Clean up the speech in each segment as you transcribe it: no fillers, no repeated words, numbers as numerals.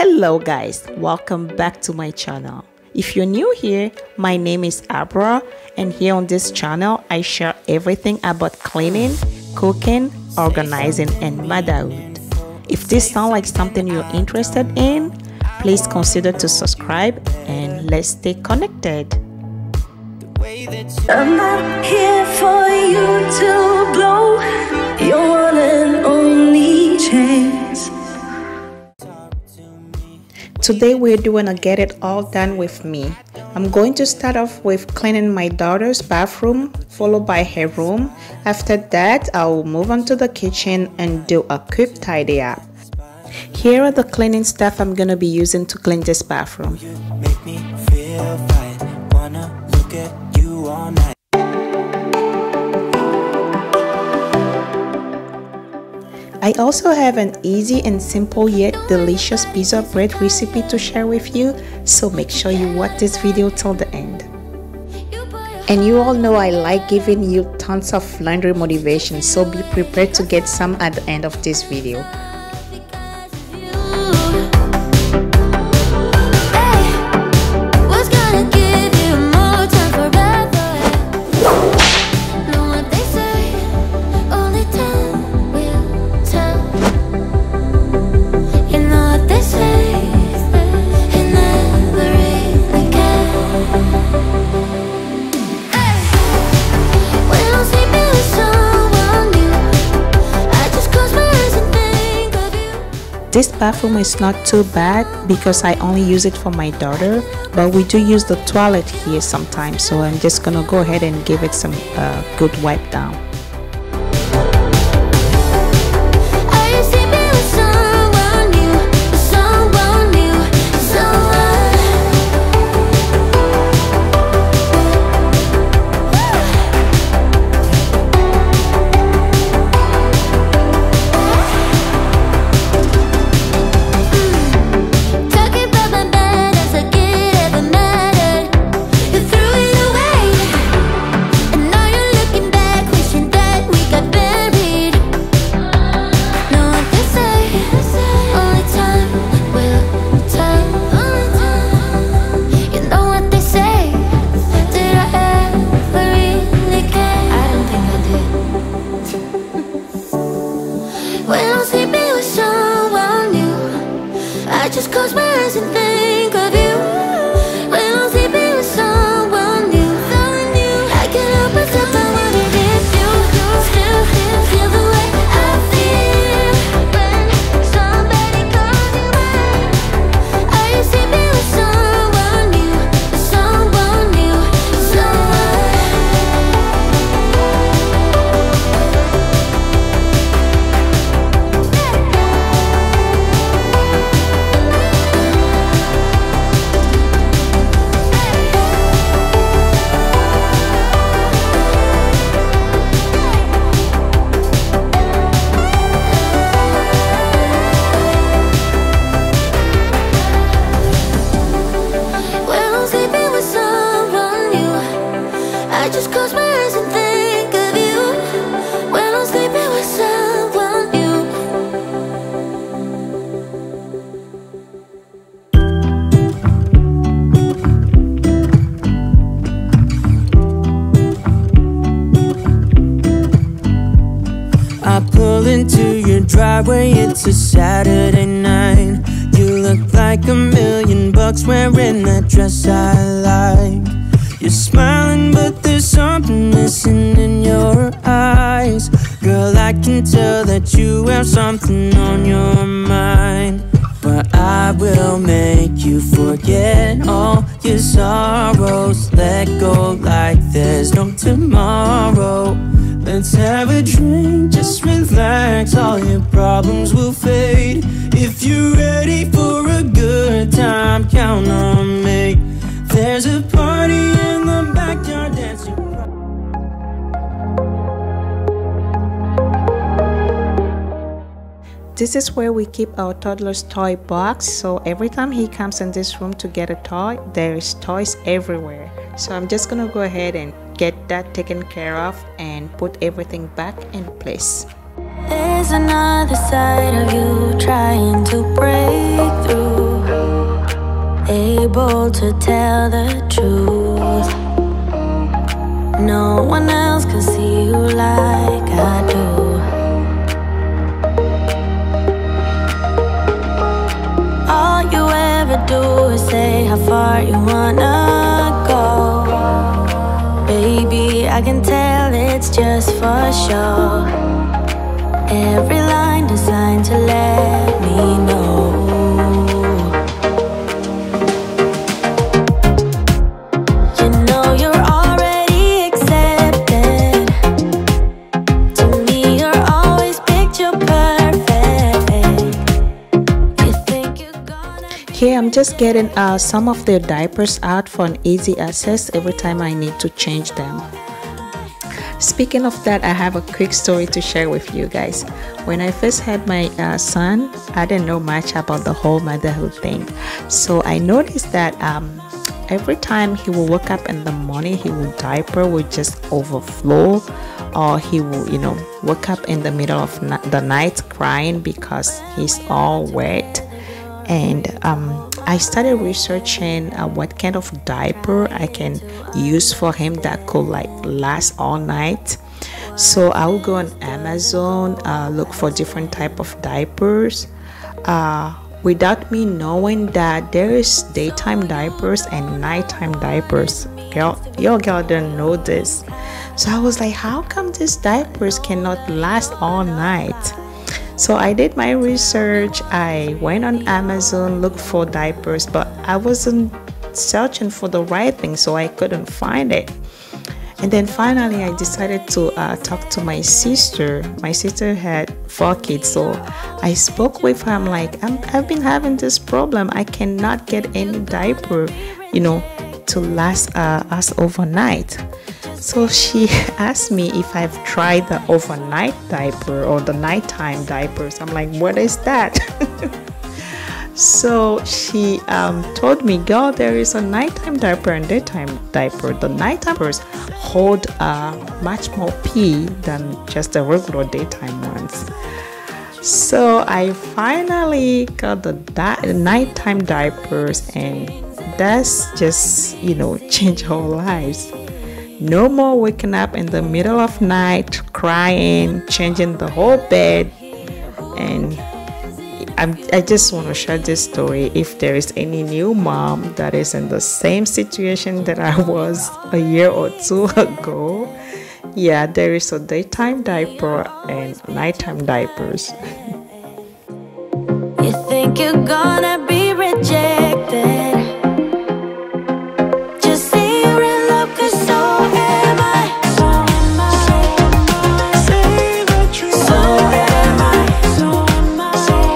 Hello guys, welcome back to my channel. If you're new here, my name is Abra, and here on this channel I share everything about cleaning, cooking, organizing, and motherhood. If this sounds like something you're interested in, please consider to subscribe and let's stay connected. I'm not here for you to blow your one and only chance. Today we're doing a get it all done with me. I'm going to start off with cleaning my daughter's bathroom, followed by her room. After that, I'll move on to the kitchen and do a quick tidy up. Here are the cleaning stuff I'm gonna be using to clean this bathroom. You make me feel right. Wanna look at you all night. I also have an easy and simple yet delicious pizza bread recipe to share with you, so make sure you watch this video till the end. And you all know I like giving you tons of laundry motivation, so be prepared to get some at the end of this video. This bathroom is not too bad because I only use it for my daughter, but we do use the toilet here sometimes, so I'm just gonna go ahead and give it some good wipe down. Just close my eyes and think of you. When I'm sleeping with someone new, I can't help myself, I wonder if you still feel the way I feel when somebody calls you out. Are you sleeping with someone new, someone new, just close my eyes and think of you. When I'm sleeping with someone new. I pull into your driveway, it's a Saturday night. You look like $1,000,000 wearing that dress I like. You're smiling, but there's something missing in your eyes. Girl, I can tell that you have something on your mind. But I will make you forget all your sorrows. Let go like there's no tomorrow. Let's have a drink, just relax, all your problems will fade. If you're ready for a good time, count on me. There's a party in the backyard dancing. This is where we keep our toddler's toy box, so every time he comes in this room to get a toy, there is toys everywhere. So I'm just gonna go ahead and get that taken care of and put everything back in place. There's another side of you trying to break through. able to tell the truth. No one else can see you like I do. All you ever do is say how far you wanna go. Baby, I can tell it's just for show. Every line designed to let me know. You know you're already accepted. To me, you're always picture perfect. You think you're gonna... Here I'm just getting some of their diapers out for an easy access every time I need to change them. Speaking of that, I have a quick story to share with you guys. When I first had my son, I didn't know much about the whole motherhood thing. So I noticed that every time he will wake up in the morning, his diaper would just overflow, or he will, wake up in the middle of the night crying because he's all wet. And I started researching what kind of diaper I can use for him that could last all night. So I will go on Amazon, look for different type of diapers, without me knowing that there is daytime diapers and nighttime diapers. Your girl didn't know this. So I was like, how come these diapers cannot last all night? So I did my research. I went on Amazon, looked for diapers, but I wasn't searching for the right thing, so I couldn't find it. And then finally I decided to talk to my sister. My sister had 4 kids, so I spoke with her. I'm like, I've been having this problem. I cannot get any diaper, to last us overnight. So she asked me if I've tried the overnight diaper or the nighttime diapers. I'm like, what is that? So she told me, girl, there is a nighttime diaper and daytime diaper. The nighttime diapers hold much more pee than just the regular daytime ones. So I finally got the nighttime diapers, and that's just, changed our lives. No more waking up in the middle of night, crying, changing the whole bed. And I just want to share this story. If there is any new mom that is in the same situation that I was a year or 2 ago, yeah, there is a daytime diaper and nighttime diapers. You think you're gonna be rejected. Just say you're in love, 'cause so am I. So am I. Say the truth. So am I. So am I. Say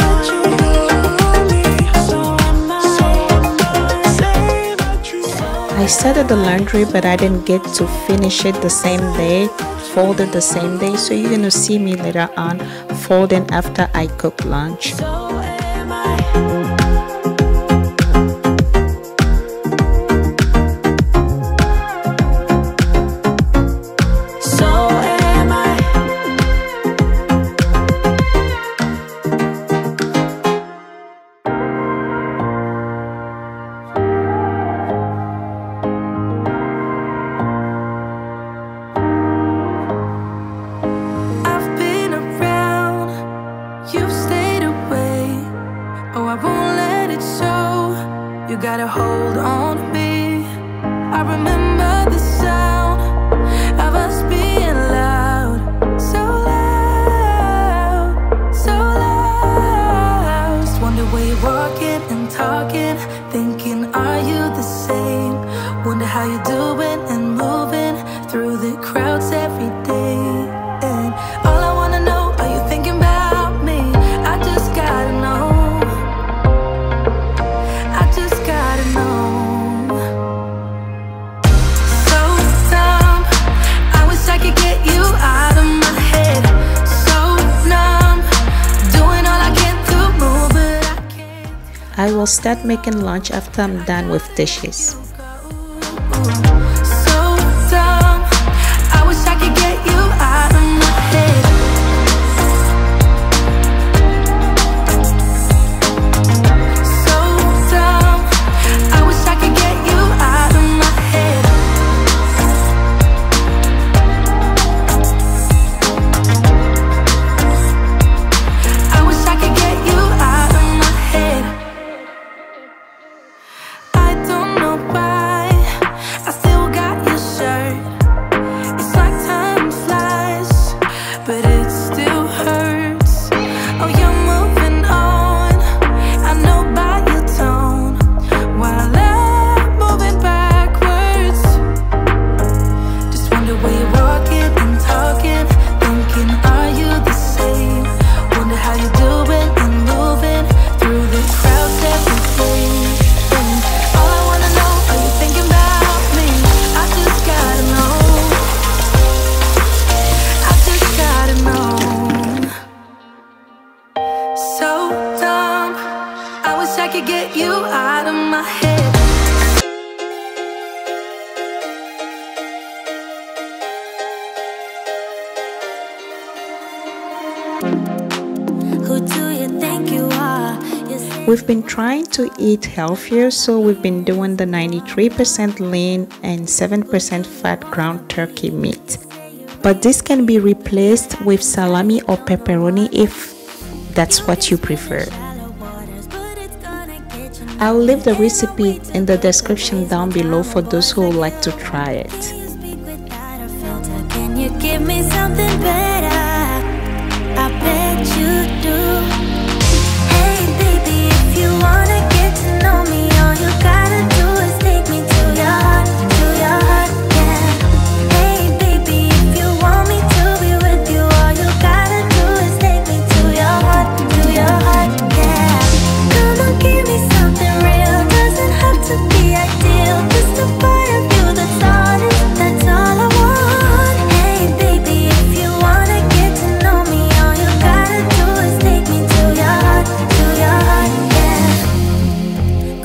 the truth. So am I. Say the truth. I started the laundry, but I didn't get to finish it the same day, folded the same day. So you're gonna see me later on folding after I cook lunch. So am I. Gotta hold on to me. I remember the sound of us being loud, so loud, so loud. Just wonder where you're walking and talking, thinking, are you the same? Wonder how you're doing and moving through the crowds every day. And all I wanna know, are you thinking about me? I just gotta know. I will start making lunch after I'm done with dishes. So could get you out of my head. Who do you think you are? We've been trying to eat healthier, so we've been doing the 93% lean and 7% fat ground turkey meat. But this can be replaced with salami or pepperoni if that's what you prefer. I'll leave the recipe in the description down below for those who would like to try it. Can you give me something better? I bet you do. Hey baby, if you wanna get to know me, all you gotta do is take me to your heart, yeah. Hey baby, if you want me to be with you, all you gotta do is take me to your heart, yeah. Come on, give me something real, doesn't have to be ideal, just a part of you that's honest, that's all I want. Hey baby, if you wanna get to know me, all you gotta do is take me to your heart, yeah.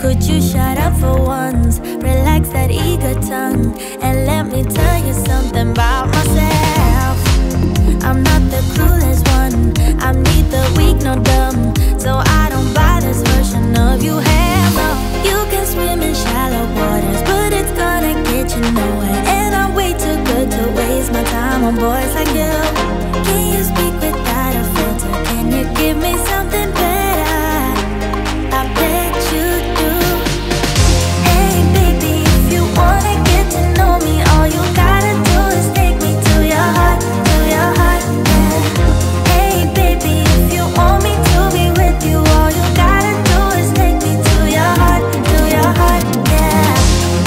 Could you shut up for once, relax that eager tongue, and let me tell you something about myself. I'm not the clueless one, I'm neither weak nor dumb, so I don't buy this version of you. Hell no, you can swim in shallow waters, but it's gonna get you nowhere, and I'm way too good to waste my time on boys like you. Can you speak without a filter? Can you give me something better? I bet you do. Hey baby, if you wanna get to know me, all you gotta do is take me to your heart, yeah. Hey baby, if you want me to be with you, all you gotta do is take me to your heart, yeah.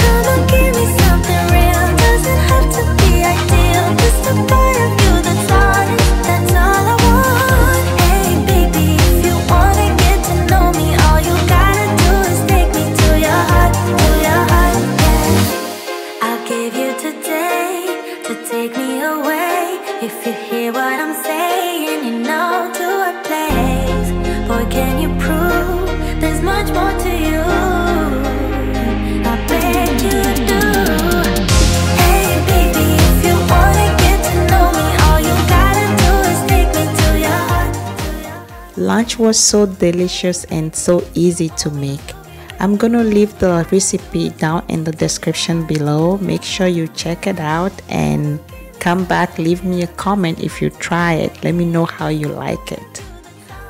Come on, give me something real, doesn't have to be ideal, just a part of you that's honest, that's all I want. Hey baby, if you wanna get to know me, all you gotta do is take me to your heart, yeah. I'll give you today to take me away. If you hear what I'm saying, you know to a place. Boy, can you prove there's much more to you? I bet you do. Hey baby, if you wanna get to know me, all you gotta do is take me to your heart. Lunch was so delicious and so easy to make. I'm gonna leave the recipe down in the description below. Make sure you check it out and come back, leave me a comment if you try it. Let me know how you like it.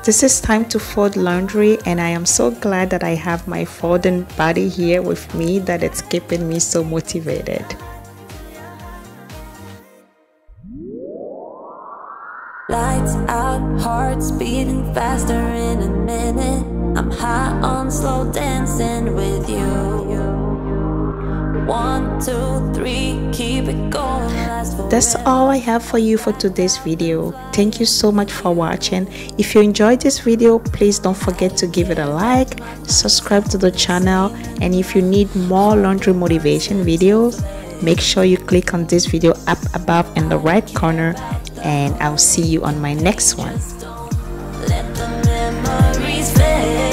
This is time to fold laundry, and I am so glad that I have my folding buddy here with me, that it's keeping me so motivated. Lights out, hearts beating faster in a minute. I'm high on slow dancing with you. 1, 2, 3, keep it going. That's all I have for you for today's video. Thank you so much for watching. If you enjoyed this video, please don't forget to give it a like, subscribe to the channel, and if you need more laundry motivation videos, make sure you click on this video up above in the right corner, and I'll see you on my next one. Let the memories fade.